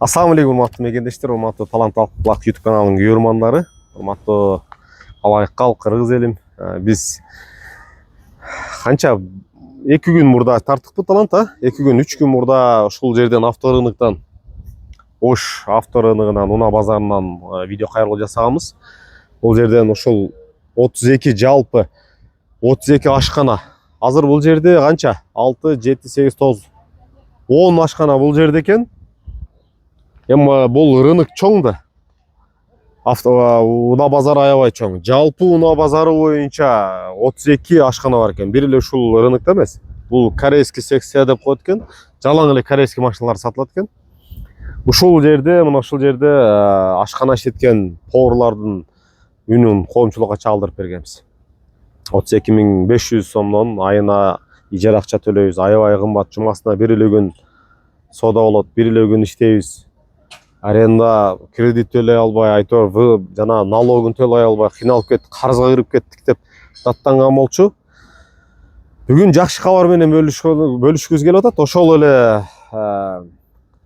Assalamu alaikum, урматтуу мегендештер, урматтуу Талант Алкыбулак YouTube каналынын көрөрмандары, урматтуу алайкал кыргыз элим. Биз канча 2 күн мурда тарттыкпы Талант, 2 күн, 3 күн мурда ушул жерден авторынктан, Ош авторыныгынан, Уна базарынан видео кайрылуу жасаганбыз. Бул жерден ушул 32 жалпы 32 ашкана. Азыр бул жерде канча? 6, 7, 8, 9, 10 ашкана бул жерде экен. Эми бул рынок чоң да. Уна базары аябай чоң. Жалпы Уна базары боюнча 32 ашкана бар экен. Бир эле ушул рынокто эмес. Бул корейский секция деп коет экен. Жалаң эле корейский машиналар сатылат экен. Ушул жерде, мына ушул жерде ашкана иштеткен поварлардын үнүн коомчулукка чалдырып бергенбиз. 32.500 сомдон айына ижара акча төлөйбүз. Аябай кымбат. Жумасына бир эле күн соода болот, бир эле күн иштейбиз. Аренда кредит төлөй албай, айтор жана налогун төлөй албай, кыйналып кеттик, карызга кирип кеттик деп даттанган болчу. Бүгүн жакшы кабар менен бөлүшкүбүз келип атат. Ошол эле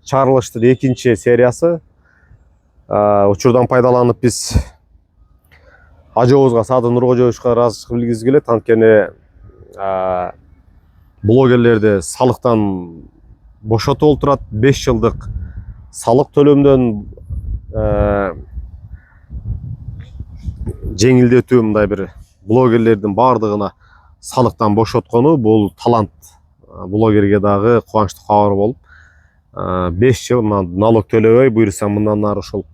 чыгарылыштын экинчи сериясы. Учурдан пайдаланып биз ажообузга, Садыр Нуркожоевичке ыраазычылык билгибиз келет. Анткени блогерлерди салыктан бошотуп олтурат. 5 жылдык салык төлөмдөн жеңилдетүү, мындай бир блогерлердин баардыгына салыктан бошоткону бул Талант блогерге дагы кубанычтуу кабар болуп, 5 жыл налог төлөбөй, буюрса мындан ары ушул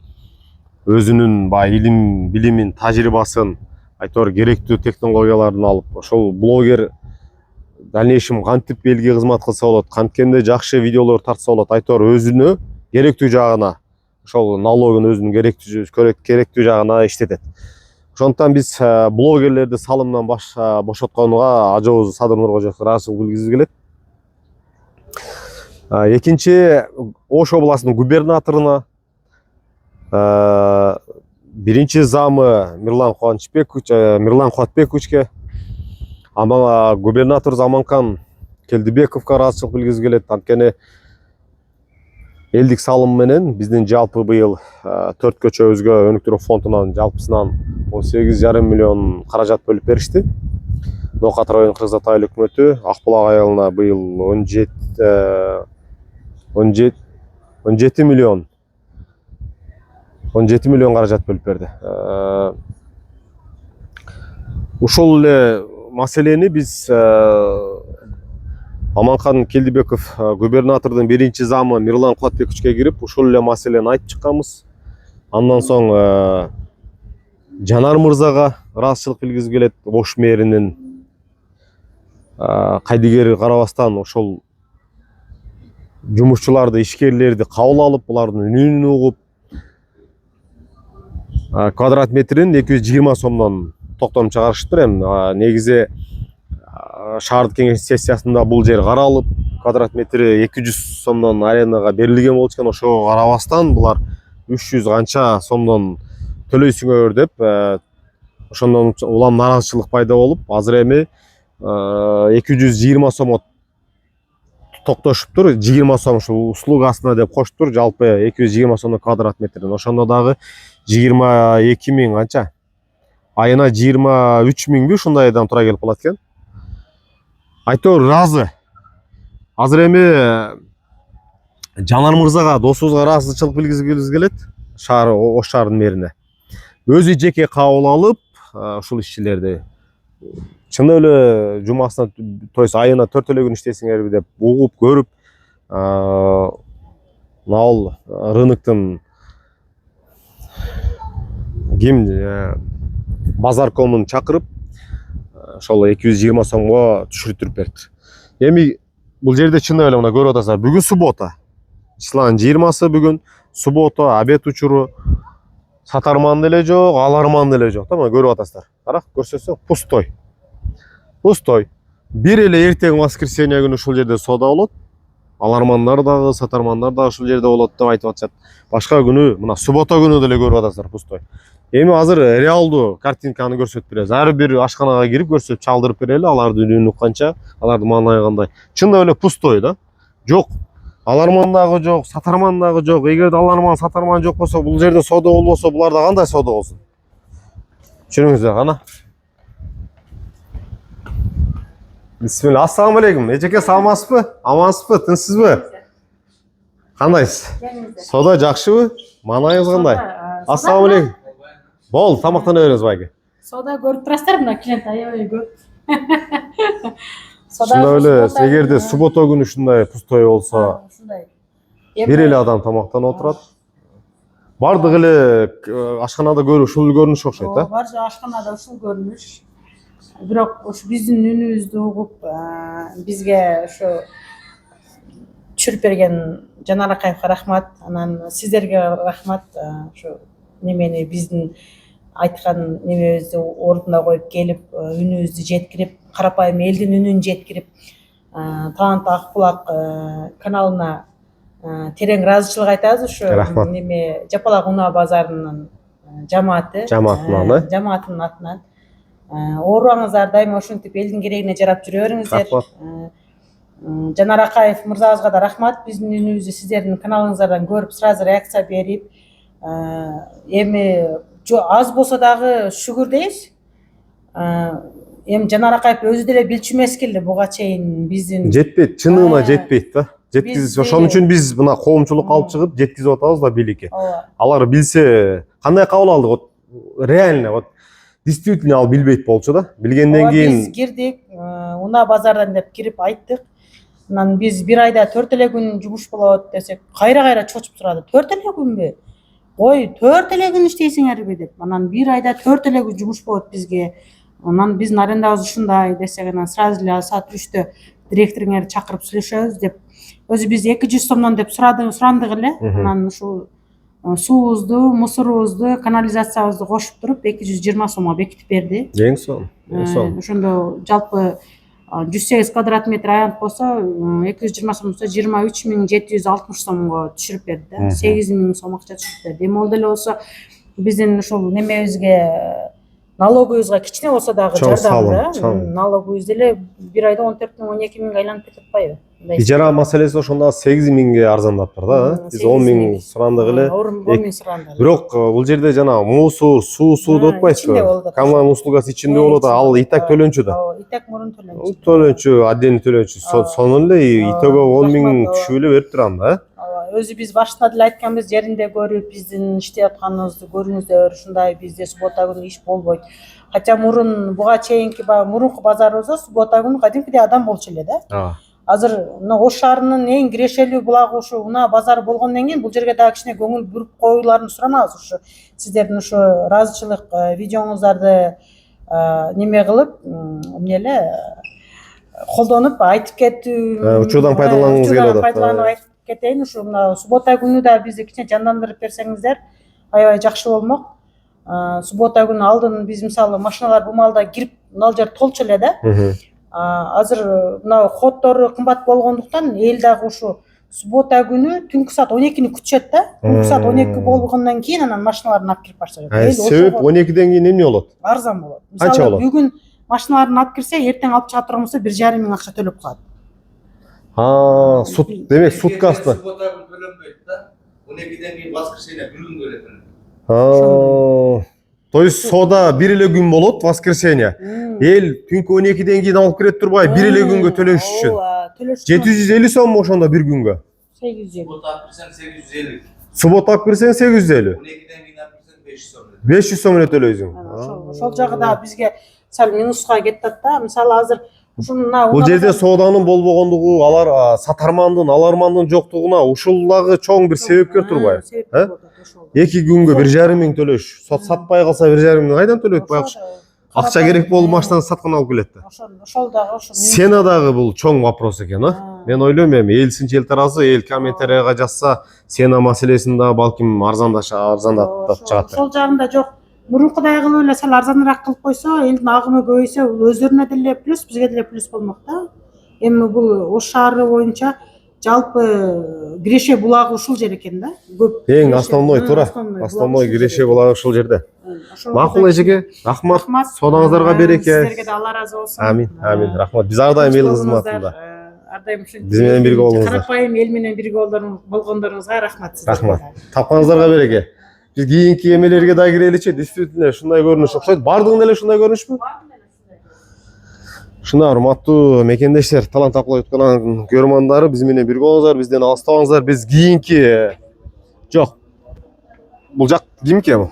өзүнүн илим, билимин, тажрыйбасын, айтор керектүү технологияларын алып, ошол блогер дальнейшем кантип элге кызмат кылса болот, канткенде жакшы видеолор тартса болот, айтор өзүнө керектүү жагына, ошол налогун өзүнүн керектүү жагына иштетет. Ошондуктан биз блогерлерди салымдан бошотконуга ажообуз Садыр Нуркожоевке ыраазычылык билгибиз келет. Экинчи, Ош областынын губернаторуна, биринчи замы Мирлан Кубатбековичке, ама губернатор Заманкан Келдибековго ыраазычылык билгибиз келет. Анткени элдик салым менен биздин жалпы быйыл 4 көчөбүзгө өнүктүрүү фондунан жалпысынан 18,5 миллион каражат бөлүп беришти. Ноокат районунун Кыргыз Ата айыл өкмөтү Акбулак айылына быйыл 17 миллион каражат бөлүп берди. Ушул эле маселени биз Аманкан Келдибеков губернатордун биринчи замы Мирлан Кубатбековичке кирип, ушул эле маселени айтып чыкканбыз. Андан соң Жанар мырзага ыраазычылык билгибиз келет. Ош мэринин кайдыгери карабастан ошол жумушчуларды, ишкерлерди кабыл алып, булардын үнүн угуп, квадрат метрин 220 сомдон токтом чыгарышыптыр. Эми негизи шаардык кеңеш сессиясында бул жер каралып, квадрат метри 200 сомдон арендага берилген болчу экен. Ошого карабастан булар 300 канча сомдон төлөйсүңөр деп, ошондон улам нааразычылык пайда болуп, азыр эми 220 сомго токтошуптур. 20 сом ушул услугасына деп коштур. Жалпы 220 сомдон квадрат метрин. Ошондо дагы 22 миң канча? Айына 23 миңби ушундайдан тура келип калат экен. Айтор ыраазы. Азыр эми Жанар мырзага, досубузга ыраазычылык билгибиз келет. Ош шаарынын мэрине өзү жеке кабыл алып, ушул ишчилерди чын эле жумасына, то есть айына 4 эле күн иштесиңерби деп угуп көрүп, ал рыноктун базаркомун чакырып, ошол 220 сомго түшүртүрүп берди. Эми бул жерде чын эле мына көрүп атасыздар. Бүгүн суббота. Числанын 20-сы бүгүн суббота, обед учуру. Сатарман деле жок, аларман деле жок. Мына көрүп атасыздар. Карак, көрсөтсөң, пустой. Пустой. Бир эле эртең воскресенье күнү ушул жерде соода болот. Алармандар дагы, сатармандар дагы ушул жерде болот деп айтып атышат. Башка күнү, мына суббота күнү деле көрүп атасыздар, пустой. Эми азыр реалдуу картинканы көрсөтүп беребиз. Ар бир ашканага кирип көрсөтүп чалдырып берели, алардын үнү канча, алардын маанайы кандай. Чын эле пустой да. Жок. аларман дагы жок, сатарман дагы жок. Эгерде аларман, сатарман жок болсо, бул жерде соода болбосо, буларда кандай соода болсун? Түшүрүңүздөр кана. Бисмилlah. Ассаламу алейкум. Эжеке саламатсызбы? Амансызбы? Тынчсызбы? Кандайсыз? Соода жакшыбы? Маанайыңыз кандай? Ассаламу алейкум. Бол, тамактана бериңиз байке. Соода көрүп турасыздар, мына клиент аябай көп. Ушундай эле, эгерде суббота күнү ушундай пустой болсо, ушундай. бир эле адам тамактанып отурат. Бардык эле ашканада ушул көрүнүш окшойт, да? Бар ашканада ушул көрүнүш. Бирок ушу биздин үнүбүздү угуп, бизге ошо түшүрүп берген Жанар Акаевге рахмат, анан сиздерге рахмат. Ошо немени биздин айткан немебизди ордуна коюп келип, үнүбүздү жеткирип, карапайым элдин үнүн жеткирип, Талант Акбулак каналына терең ыраазычылык айтабыз. Ушу неме Жапалак унаа базарынын жамаатынын атынан. Ооруңуздар дайыма ошентип элдин керегине жарап жүрө бериңиздер. Жанар Акаев мырзабызга да рахмат. Биздин үнүбүздү сиздердин каналыңыздардан көрүп, сразу реакция берип, эми аз болсо дагы шүгүр дейбиз. Эми Жанар Акаев өзү деле билчү эмес экен буга чейин биздин жетпейт, чынына жетпейт да. Жеткиз, ошон үчүн биз мына коомчулук алып чыгып жеткизип атабыз да бийликке. Алар билсе, кандай кабыл алдык? Вот реально, вот действительно ал билбейт болчу да. Билгенден кийин биз кирдик, унаа базардан деп кирип айттык. Анан биз бир айда 4 эле күн жумуш болот десек, кайра чочуп турады. 4 эле күнбү? Ой, 4 эле күн иштейсиңерби деп. Анан бир айда 4 эле күн жумуш болот бизге. Анан биздин арендабыз ушундай десек, анан сразу эле саат 3-тө директоруңарды чакырып сүйлөшөбүз деп. Өзү биз 200 сомдон деп сурандык эле. Анан ушул суубузду, мусорубузду, канализациябызды кошуп туруп 220 сомго бекитип берди. Эң сонун. Ошондо жалпы 108 квадрат метр аянт болсо, 220 сом болсо 23.760 сомго түшүрүп берди да. 8.000 сом акча түшүрүп берди. Эми ол деле болсо биздин ушул немебизге, налогубузга кичине болсо дагы жардам да. Налогубуз деле бир айда 14.000-12.000 айланып кетип атпайбы? Ижара маселеси ошондо 8.000ге арзандаптыр да. Биз 10.000 сурандык эле. 10.000 сурандык. Бирок бул жерде жана мусор, суу деп атпайсызбы? Коммуналдык услугасы ичинде болот, ал и так төлөнчү да. И так мурун төлөнчү. Төлөнчү, отдельный төлөнчү. Сонун эле итого 10.000 түшүп эле берип турам да. Өзү биз башында деле айтканбыз, жеринде көрүп, биздин иштеп атканыбызды көрүңүздөр, ушундай бизде суббота күнү иш болбойт. Хотя мурун буга чейинки мурунку базарыбызда суббота күнү кадимкидей адам болчу эле да. Азыр мына Ош шаарынын эң кирешелүү булагы ушу унаа базары болгондон кийин бул жерге дагы кичине көңүл буруп коюуларын суранабыз. Ушу сиздердин ушу ыраазычылык видеоңуздарды неме кылып, эмне эле колдонуп айтып кетүү, учурдан пайдаланганыңыз келип атат. Пайдаланып айтып кетейин. Ушу мына суббота күнү да бизди кичине жандандырып берсеңиздер, аябай жакшы болмок. Суббота күнү алдын биз мисалы машиналар бул маалда кирип, мына жер толчу эле да. Азыр мына ходдору кымбат болгондуктан эл дагы ушу суббота күнү түнкү саат 12-ни күтүшөт да. Түнкү саат 12 болгондон кийин анан машиналарын алып кирип башташат. Себеп 12ден кийин эмне болот? Арзан болот. Мисалы бүгүн машиналарын алып кирсе, эртең алып чыга турган болсо 1,5 миң акча төлөп калат. Демек суткасына. Суббота күнү төлөнбөйт да. 12ден кийин воскресенье бир күн төлөт. То есть соода бир эле күн болот, воскресенье. Эл түнкү 12ден кийин алып кире турбай бир эле күнгө төлөш үчүн. 750 сом ошондо бир күнгө. 850. Суббота алып кирсең 850. Суббота алып кирсең 850. 12ден кийин алып кирсең 500 сом. 500 сом эле төлөйсүң. Ошол жагы да бизге сал минуска кетип атат да. Мисалы азыр ушуна бул жерде сооданын болбогондугу, алар сатармандын, алармандын жоктугуна ушул дагы чоң бир себепкер турбайбы? 2 күнгө 1,5 миң төлөш. Сатпай калса 1,5 миң кайдан төлөйт байкуш? Акча керек болуп машинаны саткан алып келет да. Ошол дагы ошо. Сена дагы бул чоң вопрос экен, Мен ойлойм эми эл сынчы таразы, эл комментарийга жазса, сена маселесин да балким арзандатып чыгат. Ошол жагында жок. Мурункудай кылып эле сал арзаныраак кылып койсо, элдин агымы көбөйсө, өздөрүнө деле плюс, бизге деле плюс болмок да. Эми бул Ош шаары боюнча жалпы киреше булагы ушул жер экен да. Көп. Эң основной туура. Основной киреше булагы ушул жерде. Макул эжеке, рахмат. Соодаңыздарга береке. Сиздерге да Алла разы болсун. Амин, амин. Рахмат. Биз ар дайым эл кызматында. ар дайым ушинтип Биз менен бирге болуңуздар. Карапайым эл менен бирге болгондоруңузга рахмат сиздерге. Рахмат. Тапканыңыздарга береке. Биз кийинки эмелерге да киреличи, действительно ушундай көрүнүш окшойт. Бардыгында эле ушундай көрүнүшпү? Ушундай урматтуу мекендештер, талант аплайт каналынын көрөрмандары, биз менен бирге болуңуздар, бизден алыстабаңыздар. Биз кийинки жок. Бул жак кимки бул?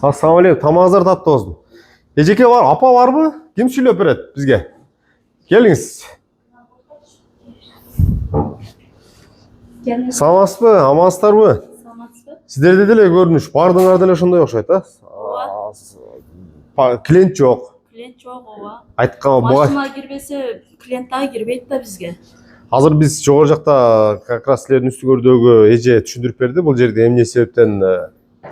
Ассаламу алейкум. Тамагыңыздар таттуу болсун. Эжеке бар, апа барбы? Ким сүйлөп берет бизге? Келиңиз. Саламатсызбы? Амансыздарбы? Саламатсызбы? Сиздерде деле көрүнүш бардыңар деле ошондой окшойт, а? Клиент жок. Клиент жок, ооба. Айткан буга Машина кирбесе, клиент дагы кирбейт да бизге. азыр биз жогору жакта как раз силердин үстүңөрдөгү эже түшүндүрүп берди. Бул жерде эмне себептен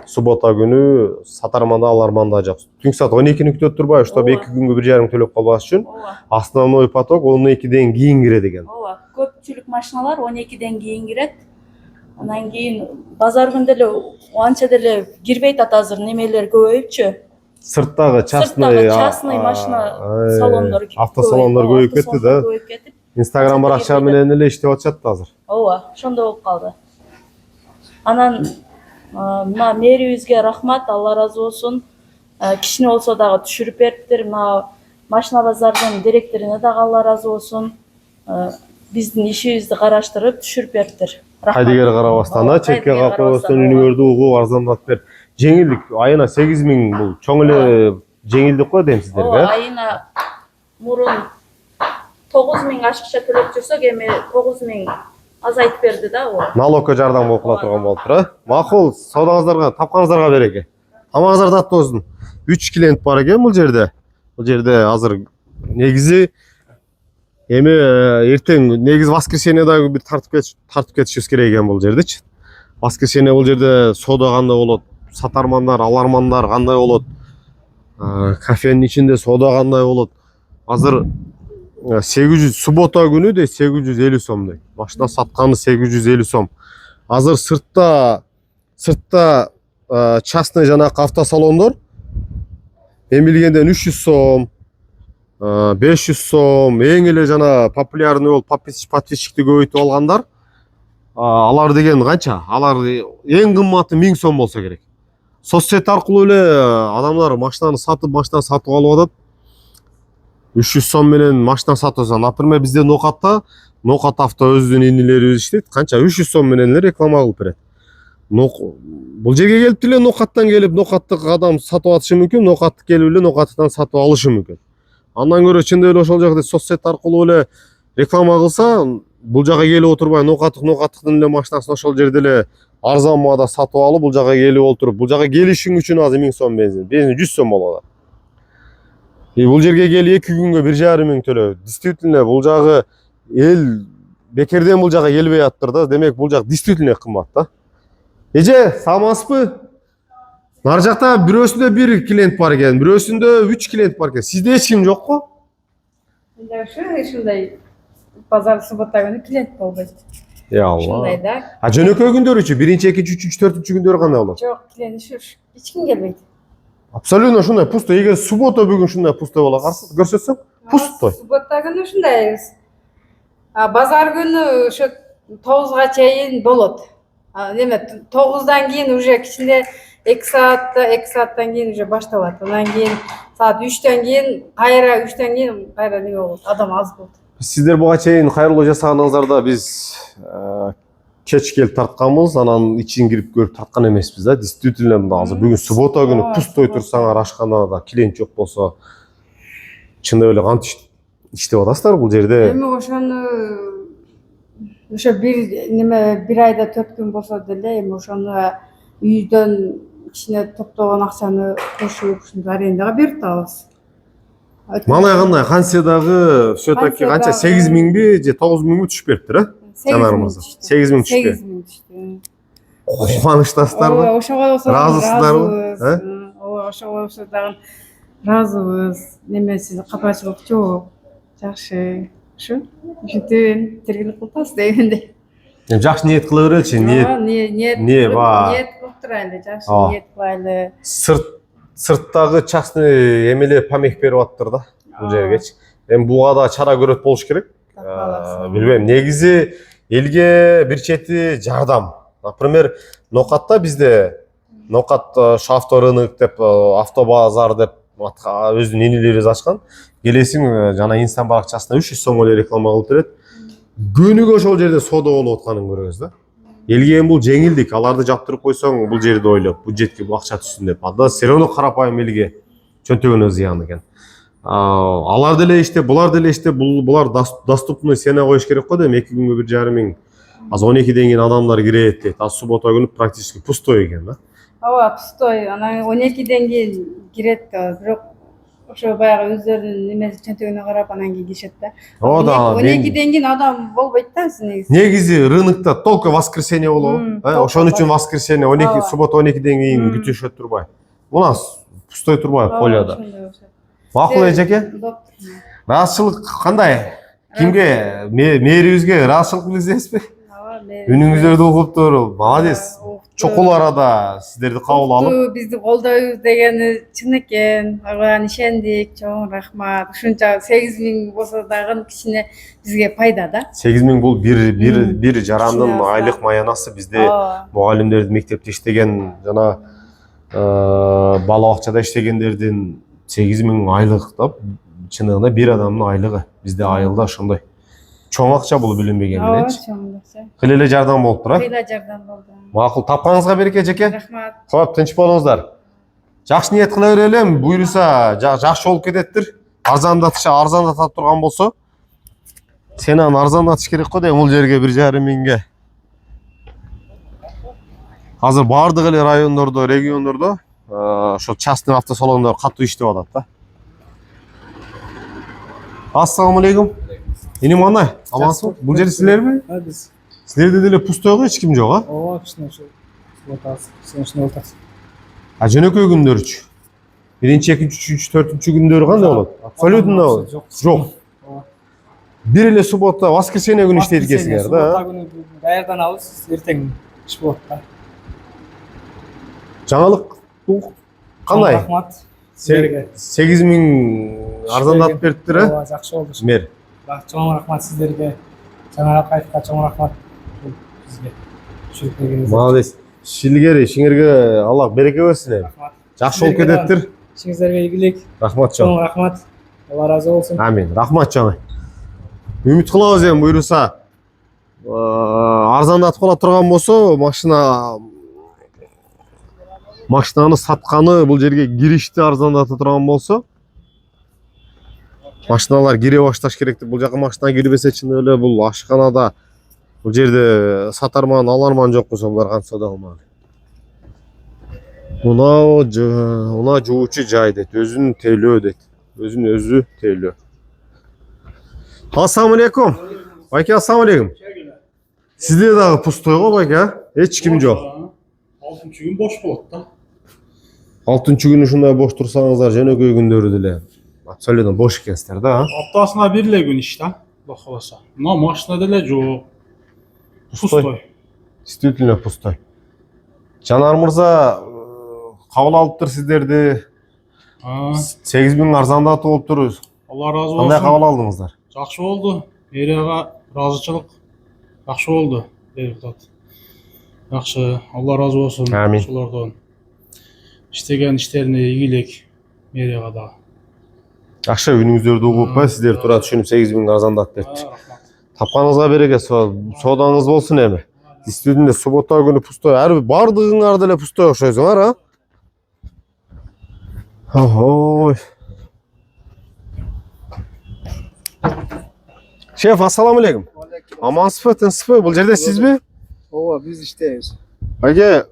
суббота күнү сатарманда аларманда жок. Түнкү саат 12-ни күтүп турбайбы, чтобы 2 күнгө 1,5 төлөп калбаш үчүн Ооба. основной поток 12ден кийин кирет экен. Ооба. Көпчүлүк машиналар 12ден кийин кирет. Анан кийин базар күндө эле анча деле кирбейт ат азыр, немелер көбөйүпчү. Сырттагы частный машина салондору автосалондор көбөйүп кетти да. Көбөйүп кетип. Инстаграм баракча менен эле иштеп атышат азыр. Ооба, ошондой болуп калды. Анан мына мэрибизге рахмат, Алла разы болсун. Кичине болсо дагы түшүрүп бериптир. Мына машина базардын директоруна дагы Алла разы болсун. Биздин ишибизди караштырып түшүрүп бериптир. Кайдыгер карабастан, четке калып койбостон үнүңөрдү угуп арзандатып берип. Жеңилдик айына 8.000 бул чоң эле жеңилдик го дейм сиздерге. Ооба, айына мурун 9.000 ашыкча төлөп жүрсөк, эми 9.000 азайтып берди да ооба. Налогко жардам болуп кала турган болуптур, а? Макул, соодаңыздарга, тапканыңыздарга береке. Тамагыңыздар таттуу болсун. 3 клиент бар экен бул жерде. Бул жерде азыр негизи эми эртең негизи воскресенье дагы бир тартып кетишибиз керек экен бул жердечи. Воскресенье бул жерде соода кандай болот? Сатармандар, алармандар кандай болот? Кафенин ичинде соода кандай болот? Азыр 800 суббота күнү де 850 сом дейт. Машина сатканы 850 сом. Азыр сыртта частный жанагы автосалондор мен билгенден 300 сом, 500 сом, эң эле жана популярный болуп подписчикти көбөйтүп алгандар. Алар деген канча? Алар эң кымбаты 1000 сом болсо керек. Соцсет аркылуу эле адамдар машинаны сатып алып атат. 300 сом менен машина сатса, например, бизде Нокат авто өзүнүн инилери иштейт. Канча 300 сом менен эле реклама кылып берет. Бул жерге келип эле Нокаттан келип, Нокаттык адам сатып атышы мүмкүн, Нокаттык келип эле Нокаттан сатып алышы мүмкүн. Андан көрө чындап эле ошол жакта соцсет аркылуу эле реклама кылса, бул жака келип отурбай Нокаттыктын эле машинасын ошол жерде эле арзан баада сатып алып, бул жака келип отуруп, бул жака келишиң үчүн азыр 1000 сом бензин 100 сом болот. Бул жерге келип 2 күнгө 1,5 миң төлөө. Действительно бул жагы эл бекерден бул жака келбей аттыр да. Демек бул жак действительно кымбат да. Эже, саламатсызбы? Нар жакта бирөөсүндө 1 клиент бар экен, бирөөсүндө 3 клиент бар экен. Сизде эч ким жокпу? Ушундай базар суббота күнү клиент болбойт. Алла. Ушундай да. Жөнөкөй күндөрүчү 1-2-3 4 күндөрү кандай болот? Жок, клиент эч ким келбейт. Абсолютно ушундай пусто. Эгер суббота бүгүн ушундай пусто боло калса, көрсөтсөң, пусто. Суббота күнү ушундайбыз. Базар күнү ошо 9га чейин болот. Неме 9дан кийин уже кичине 2 сааттан кийин уже башталат. Андан кийин саат 3төн кийин кайра неме болот. Адам аз болот. Сиздер буга чейин кайрылуу жасаганыңыздарда биз кеч келип тартканбыз, анан ичин кирип көрүп тарткан эмеспиз да. Действительно мында азыр бүгүн суббота күнү пустой турсаңар, ашканда да клиент жок болсо, чындап эле кантип иштеп атасыздар бул жерде? Эми ошону бир айда 4 күн болсо деле, эми ошону үйдөн кичине топтогон акчаны кошуп, ушундай арендага берип атабыз. Мана кандай Ханседагы все-таки канча 8.000би же 9.000би түшүп бериптир, а? Жанарымызда 8.000 түшүп берип. Кубанычтасыздарбы? Ошого болсо ыраазысыздарбы? Ооба, ошого болсо дагы ыраазыбыз. Немеси капачылык жок. Жакшы. Şu tüyün tırgılık kıltas deyinde. Жакшы ниет кыла береличи, ниет. Niyet va- niyet kılıp duraylı. Жақсы Aa. niyet baylı. Сырттагы частный эмеле помех берип атыптыр да бул жергечи. Эми буга да чара көрөт болуш керек. Билбейм, негизи элге бир чети жардам. Например, Нокатта бизде Нокат шу авторынок деп, автобазар деп өзүнүн энелери ачкан. Келесиң жана инстан баракчасына 300 сом эле реклама кылып берет. Күнүгө ошол жерде соода болуп атканын көрөбүз да. Элге эми бул жеңилдик, аларды жаптырып койсоң бул жерди ойлоп, бюджетке бул акча түшсүн деп. Анда все равно карапайым элге чөнтөгүнө зыян экен. Алар деле иштеп, булар деле иштеп, булар доступный сена коюш керек го дейм. 2 күнгө 1,5 миң. Азыр 12ден кийин адамдар кирет дейт. Суббота күнү практически пустой экен да. Ооба, пустой. Анан 12ден кийин кирет да, бирок ошо баягы өздөрүнүн немеси чөнтөгүнө карап анан кийин киришет да. Ооба да. 12ден кийин адам болбойт да негизи. Негизи рынокто только воскресенье болобу. Ошон үчүн воскресенье 12, суббота 12ден кийин күтүшөт турбай. У нас пустой турбай полёда. Макул эжеке? Ыраазычылык кандай? Кимге? Мэрибизге ыраазычылык билдиресизби? Үнүңүздөрдү угуптур. Молодец. Чокул арада сиздерди кабыл алып, бизди колдойбуз дегени чын экен. Ага ишендик. Чоң рахмат. Ушунча 8 миң болсо дагы кичине бизге пайда да. 8 миң бул бир жарандын айлык маянасы. Бизде мугалимдерди мектепте иштеген жана бала бакчада иштегендердин 8 миң айлык да, чыныгында бир адамдын айлыгы. Бизде айылда ошондой. Чоң акча бул билинбеген мененчи. Чоң акча. Кыйла эле жардам болуп тура. Кыйла жардам болду. Макул, тапканыңызга береке жеке. Рахмат. Хоп, тынч болуңуздар. Жакшы ниет кыла берелим, буйруса жакшы болуп кететтир. Арзандатып турган болсо, сен аны арзандатыш керек го дейм, бул жерге 1,5 миңге. Азыр бардык эле райондордо, региондордо ошо частный автосалондор катуу иштеп атат да. Ассаламу алейкум. Эне мана, амансызбы? Бул жер силерби? Биз. Силерде деле пустойго эч ким жок, а? Ооба, кичине ошо субботасы, сенечне болтасы. Жөнөкөй күндөрчү. 1-2, 3, 4 күндөрү кандай болот? Абсолютно жок. Бир эле суббота, воскресенье күнү иштейт экенсиңер да. Суббота күнү даярданабыз, эртең иш болот да. Жаңылык кандай? Рахмат. 8 миң арзандатып бериптир, э? Ооба, жакшы болду. Мэр. Чоң рахмат сиздерге. Жанар Акаевка чоң рахмат. Бизге түшүрүп бергениңиз. Молодец. Ишиңерге Аллах береке берсин. Рахмат. Жакшы болуп кететтир. Ишиңиздерге ийгилик. Рахмат Чоң чоң. рахмат. Алла разы болсун. Амин. Рахмат чоң. Үмүт кылабыз эми буйруса. Арзандатып кала турган болсо, машинаны сатканы бул жерге киришти арзандатып турган болсо, машиналар кире башташ керек деп, бул жака машина кирбесе чын эле бул ашканада бул жерде сатарман, аларман жок болсо булар кантип соода кылмак. Мына жуучу жай дейт, өзүн тейлөө дейт. Өзүн өзү тейлөө. Ассаламу алейкум. Байке, ассаламу алейкум. Сизде дагы пустой го байке, а? Эч ким жок. 6-чы күн бош болот да. 6-чы күнү ушундай бош турсаңыздар, жөнөкөй күндөрү деле абсолютно бош экенсиздер да. Аптасына бир эле күн иш да. Кудай кааласа. Мына машина деле жок. Пустой. Действительно пустой. Жанар мырза кабыл алыптыр сиздерди. 8 миң арзандатып болуптур. Алла разы Кандай болсун. кабыл алдыңыздар? Жакшы болду. Мэрияга ыраазычылык. Жакшы болду. Депутат. Жакшы. Алла разы болсун. Амин. Ошолордон иштеген иштерине ийгилик мэрияга да. Жакшы, үнүңүздөрдү угуп, сиздер тура түшүнүп 8 миң арзандатып берди. Рахмат. Тапканыңызга береке, соодаңыз болсун эми. Действительно суббота күнү пустой. Бардыгыңар деле пустой окшойсуңар, а? Ой. Шеф, ассаламу алейкум. Амансызбы, тынчсызбы? Бул жерде сизби? Ооба, биз иштейбиз. Айке,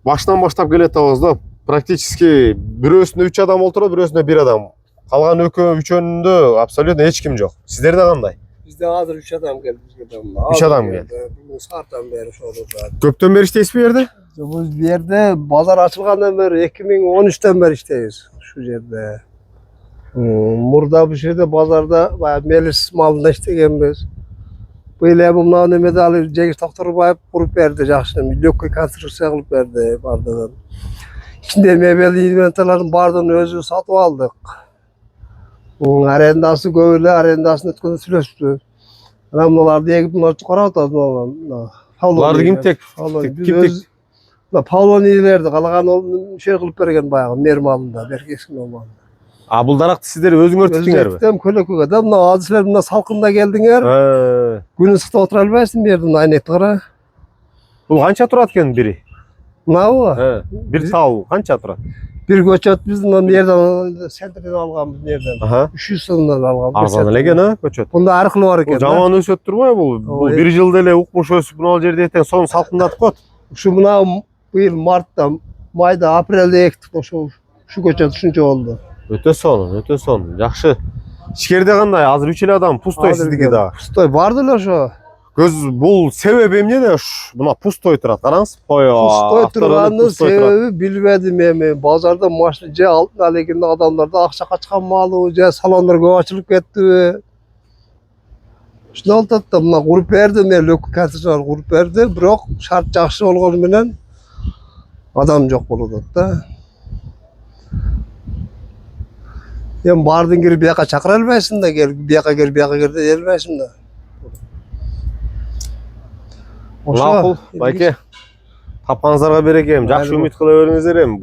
баштан баштап келатабыз да. Практически бирөөсүндө 3 адам отурат, бирөөсүндө 1 адам. Калган үчөөнүндө абсолютно эч ким жок. Сиздерде кандай? Bizde hazır 3 adam geldi. 3 adam geldi. Bugün saattan beri şurada. Köpten beri işteyiz bir yerde? Biz bir yerde pazar açılgandan beri 2013'ten beri işteyiz şu yerde. Murda bir şeyde pazarda bayağı melis malında işlegenmiz. Böyle bunlar nemede alıp Cengiz doktoru bayıp kurup verdi jakşını. Lökköy konstruksiya kılıp verdi bardadan. İçinde mebeli inventaların bardağını özü satıp aldık. Arendası köylü, arendasını ötkünü sülöstü. Ramlalar diye bunlar çıkara atadı onlar. Bulardı kim tek? Biz Kim öz Pavlon iyilerdi. Kalagan şey kılıp vergen bayağı mermalında. Belki eski olmadı. Bul darakты sizler özüңөр tüktüңөр mü? Özbekten köle köle de mına azizler mına salkında geldinger. Günün sıkta otura albaysın bir yerden aynı ettiğara. Bul kança turat eкен biri? Mına o? Bir tau kança turat? Bir göçet bizden nereden sentrden alganbız nereden? Aha. 300 sınırdan alganbız. Arzan elegen ha köçöt. Bunda arıklı var Bul eken. jamан өсөт турбайбы бул? Бул bir жылда эле укмуш өсүп мына жерде этен сонун салкындатып коет. Şu mına bıyıl Mart'ta, May'da, April'de ektik şu göçet şunca oldu. Өтө сонун, өтө сонун. Жакшы. Ишкерде кандай? Азыр 3 эле адам пустой сиздики да. Pustoy vardılar şu. Көз бул себеби эмнеде? Мына пустой турат. Караңыз. Pustoy turganın sebebi bilmedim emi. Bazarda maşlı je altın aleginde adamlarda akça kaçkan malı, je salonlar köp açılıp ketti. Şunu oldu da buna kurup verdi, men lökü kasırlar kurup verdi. Biroq şart jakşı bolgonu menen adam jok boldu da. Hem bardın girip bir yaka çakır albaysın da gel, bir yaka gel de gelmeysin da. Макул, байке. Тапканыңыздарга берекем. Жакшы үмүт кыла бериңиздер эми.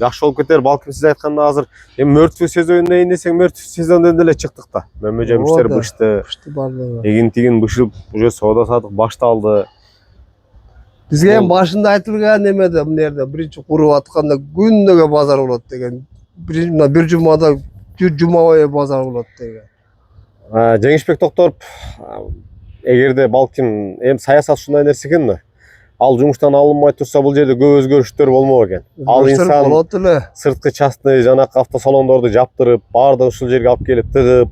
Жакшы болуп кетер. Балким сиз айтканда азыр эми мөртү сезонуна дейин десең, мөртү сезондон деле чыктык да. Мөмө жемиштер бышты. Эгин тигин бышып, уже соода сатык башталды. Bizge hem başında aytılgan nemede bu nerede birinci kurup atkanda günnege pazar bolat degen. Bir cumada cumaya pazar bolat degen. Жеңишбек Токторов, эгерде балким эми саясат ушундай нерсе экен да. Ал жумуштан алынбай турса бул жерде көп өзгөрүштөр болмок экен. Ал инсан болот эле. сырткы частный жанакы автосалондорду жаптырып, баардыгы ушул жерге алып келип тыгып,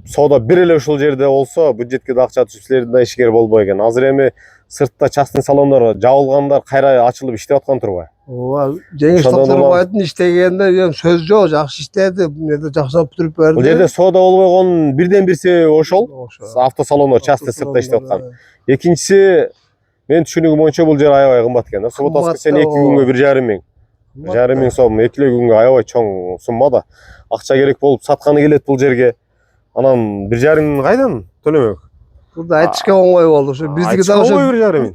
соода бир эле ушул жерде болсо, бюджетке да акча түшүп силердин да ишкер болбой экен. Азыр эми сыртта частный салондор жабылгандар кайра ачылып иштеп аткан турбайбы? Ооба, Cengiz Toktorov'un iştegende hem söz жок, жакшы иштеди, nerede жакшы бүтүрүп берди. Бул жерде соода болбой койгонун бирден бир себеби ошол. Автосалондор частный сыртта иштеп аткан. Экинчиси, мен түшүнүгүм боюнча бул жер аябай кымбат экен да. Суббота воскресенье 2 күнгө 1,5 миң. 1,5 миң сом, 2 күнгө аябай чоң сумма да. Акча керек болуп сатканы келет бул жерге. Анан 1,5 миң кайдан төлөмөк? Burada aytышка оңой болду. Şu bizdiki de ошо 1,5 миң.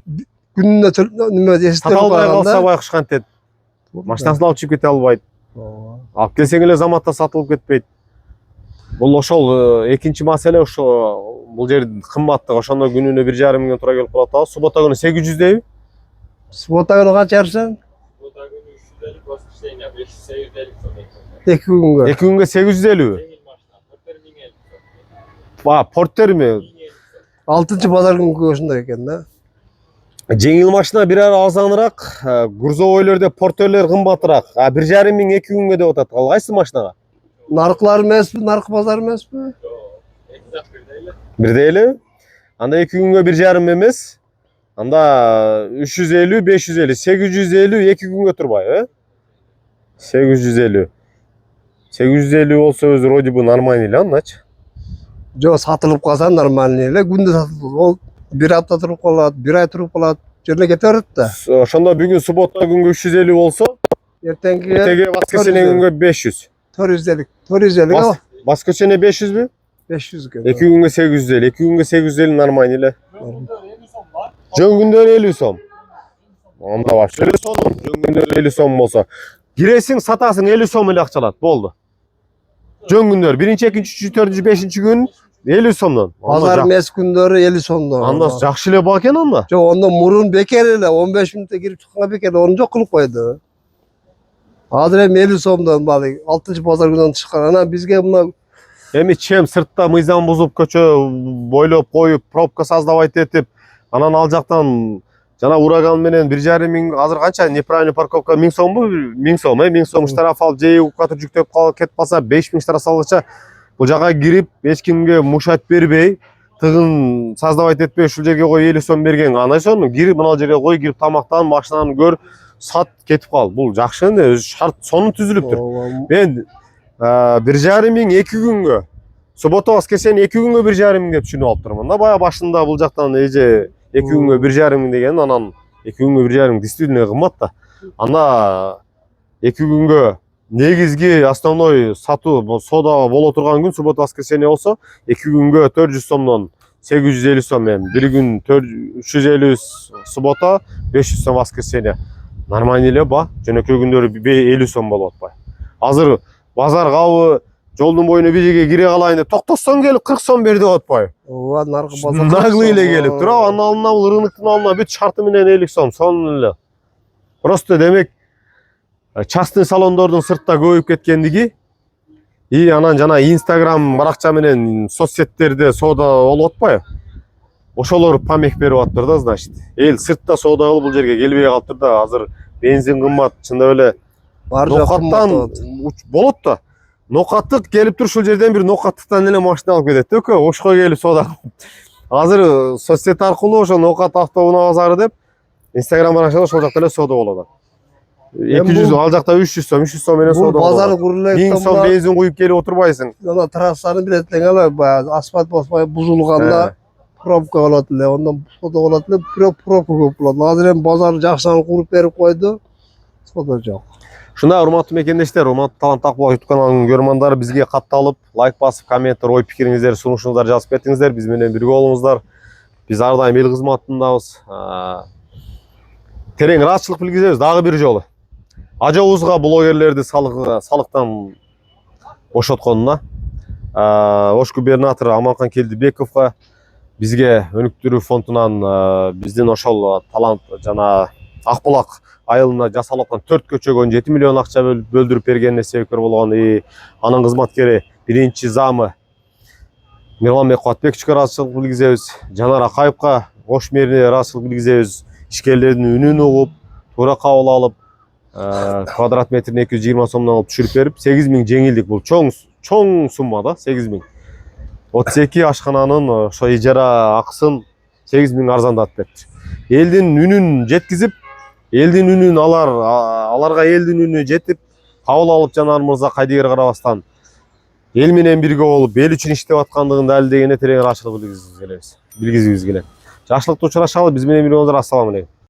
Gününde nime esitip Сата албай kalganda. калса байкуш кантет. Машинасына алып чыгып кете албайт. Алып келсең эле заматта сатылып кетпейт. Бул ошол экинчи маселе ошо бул жер кымбаттык. Ошондо күнүнө 1,5 миңден туура келип калат да. Суббота күнү 800 дейби? Subota günü kaç yersen? Subota günü 350, воскресенье 550 сом. 2 günge. 2 күнгө 850. Porter mi? 6. pazar günü koşunda eken da. Жеңил машина бир ара арзаныраак, грузовойлордо портерлер кымбатыраак. 1,5 миң 2 күнгө деп атат. Ал кайсы машинага? Narıklar emesmi, narık pazar emesmi? Бирдей эле. Анда 2 күнгө 1,5 эмес. Анда 350, 550, 850 2 күнгө турбайбы, 850. 850 болсо өзү вроде бы нормальный эле андачы. Jo satılıp kalsa normalde ele günde satılır. O bir hafta turup kalat, bir ay turup kalat. Жерine getirir de. Ошондо бүгүн суббота күнгө 350 болсо, Ertenki эртеге воскресенье күнгө 500. 450. 450 ama Воскресенье 500 mü? 500 gün. 2 күнгө 850. 2 күнгө 850 нормальный эле. Жөн күндөрү 50 сом. Анда баш. 50 сом. Жөн күндөрү 50 сом болсо, киресиң, сатасың 50 сом эле акча алат. Болду. Жөн күндөр 1-2, 3, 4, 5 күн 50 сомдон. Pazar mes günleri 50 somdan. Анда жакшы эле бак экен анда. Jo onda murun bekar ele 15 minutта girip çıkana bekar onu çok kılıp koydu. Hazır hem 50 somdan balı 6. pazar günden çıkan ana bizge buna Эми чем сыртта мыйзам бузуп көчө бойлоп коюп, пробка создавать этип, анан ал жактан жана ураган менен 1,5 миң, азыр канча неправильный парковка 1000 сомбу? 1000 сом, 1000 сом штраф алып, же укатып жүктөп кетип калса 5000 штраф салгыча бул жака кирип, эч кимге мушат бербей, тыгын создавать этпей ушул жерге кой 50 сом берген. Андан соң кирип мына жерге кой, кирип тамактан, машинаны көр, сат, кетип кал. Бул жакшы энди, шарт сонун түзүлүптүр. Мен 1,5 миң 2 күнгө. Суббота воскресенье 2 күнгө 1,5 миң деп түшүнүп алып турмун да. Бая башында бул жактан эже 2 күнгө 1,5 миң деген, анан 2 күнгө 1,5 миң действительно кымбат да. Анда 2 күнгө негизги основной сатуу соода боло турган күн суббота воскресенье болсо 2 күнгө 400 сомдон 850 сом эми. Bir gün 350 суббота, 500 сом воскресенье. Нормально эле ба? Жөнөкөй күндөрү 50 сом болуп атпайбы? Азыр базар кабы жолдун боюна бир жерге кире калайын деп токтосоң келип 40 сом бер деп атпайбы? Ооба, наркы базар. Наглый эле келип туруп, анын алдына бул рыноктун алдына бүт шарты менен 50 сом, сонун эле. Просто демек частный салондордун сыртта көбөйүп кеткендиги анан жана Instagram баракча менен соцсеттерде соода болуп атпайбы? Ошолор помех берип атыптыр да, значит. Эл сыртта соода кылып бул жерге келбей калыптыр да. Азыр бензин кымбат, чындап эле Бар жак нокаттан болот да. Нокаттык келип туруп ушул жерден бир нокаттыктан эле машина алып кетет да, Ошко келип соода. Азыр соцсет аркылуу ошо Нокат автоунаа базары деп Instagram баракчада ошол жакта эле соода болот. 200 ал жакта 300 сом, 300 сом менен соода болот. Базар курулат. 1000 сом бензин куюп келип отурбайсың. Ана трассаны билет эле, баягы асфальт баспай бузулганда пробка болот эле, ондан соода болот эле, пробка көп болот. Азыр эми базар жакшыдан куруп берип койду. Соода жок. Шундай урматтуу мекендештер, урматтуу Талант Акбулак YouTube каналынын көрөрмандары, бизге катталып, лайк басып, комменттер, ой пикириңиздерди, сунушуңуздарды жазып кетиңиздер, биз менен бирге болуңуздар. Биз ар дайым эл кызматындабыз. Терең ыраазычылык билгизебиз дагы бир жолу. Ажообузга блогерлерди салыктан бошотконуна, Ош губернатору Аманкан Келдибековго, бизге өнүктүрүү фондунан биздин ошол талант жана Акбулак айылына жасалып аткан 4 көчөгөн 7 миллион акча бөлдүрүп бергенине себепкер болгон анын кызматкери биринчи замы Мирланбек Кубатбековичке ыраазычылык билгизебиз. Жанар Акаевга, Ош мэрине ыраазычылык билгизебиз. Ишкерлердин үнүн угуп, туура кабыл алып, квадрат метрине 220 сомдон алып түшүрүп берип, 8 миң жеңилдик, бул чоң сумма да, 8 миң. 32 ашкананын ошо ижара акысын 8 миң арзандатып берди. Элдин үнүн жеткизип, элдин үнүн аларга элдин үнү жетип, кабыл алып Жанар мырза кайдыгер карабастан эл менен бирге болуп, эл үчүн иштеп аткандыгын далилдегенине терең ыраазычылык билгизибиз келет. Жакшылыкта учурашалы, биз менен бирге болуңуздар. Ассаламу алейкум.